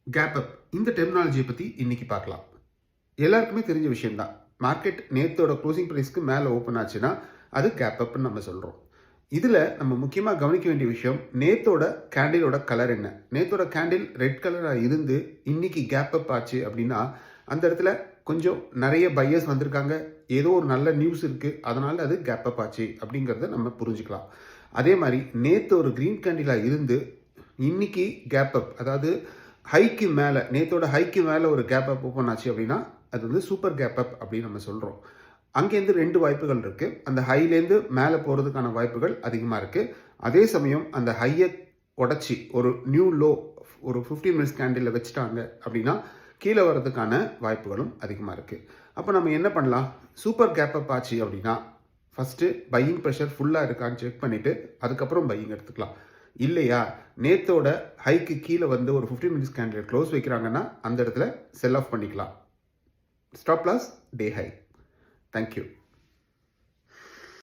Gap up இந்த டெர்மினாலஜியை பற்றி இன்னைக்கு பார்க்கலாம். எல்லாருக்குமே தெரிஞ்ச விஷயம்தான். மார்க்கெட் நேத்தோட க்ளோசிங் ப்ரைஸ்க்கு மேலே ஓப்பன் ஆச்சுன்னா அது கேப் அப்னு நம்ம சொல்கிறோம். இதில் நம்ம முக்கியமாக கவனிக்க வேண்டிய விஷயம், நேத்தோட கேண்டிலோட கலர் என்ன. நேத்தோட கேண்டில் ரெட் கலராக இருந்து இன்னைக்கு கேப் அப் ஆச்சு அப்படின்னா அந்த இடத்துல கொஞ்சம் நிறைய பையர்ஸ் வந்திருக்காங்க, ஏதோ ஒரு நல்ல நியூஸ் இருக்குது, அதனால் அது கேப் அப் ஆச்சு அப்படிங்கிறத நம்ம புரிஞ்சுக்கலாம். அதே மாதிரி நேற்று ஒரு க்ரீன் கேண்டிலாக இருந்து இன்னைக்கு கேப் அப், அதாவது ஹைக்கு மேலே, நேத்தோட ஹைக்கு மேலே ஒரு கேப் அப் ஓப்பன் ஆச்சு அப்படின்னா அது வந்து சூப்பர் கேப் அப் அப்படின்னு நம்ம சொல்கிறோம். அங்கேருந்து ரெண்டு வாய்ப்புகள் இருக்குது. அந்த ஹைலேருந்து மேலே போகிறதுக்கான வாய்ப்புகள் அதிகமாக இருக்குது. அதே சமயம் அந்த ஹையை உடச்சி ஒரு நியூ லோ ஒரு 15 மினிட்ஸ் கேண்டிலில் வச்சுட்டாங்க அப்படின்னா கீழே வர்றதுக்கான வாய்ப்புகளும் அதிகமாக இருக்குது. அப்போ நம்ம என்ன பண்ணலாம்? சூப்பர் கேப் அப் ஆச்சு அப்படின்னா ஃபஸ்ட்டு பையிங் ப்ரெஷர் ஃபுல்லாக இருக்கான்னு செக் பண்ணிவிட்டு அதுக்கப்புறம் பையிங் எடுத்துக்கலாம். இல்லையா, நேத்தோட ஹைக்கு கீழே வந்து ஒரு 15 மினிட்ஸ் கேண்டில் க்ளோஸ் வைக்கிறாங்கன்னா அந்த இடத்துல செல் ஆஃப் பண்ணிக்கலாம். Stop loss day high. Thank you.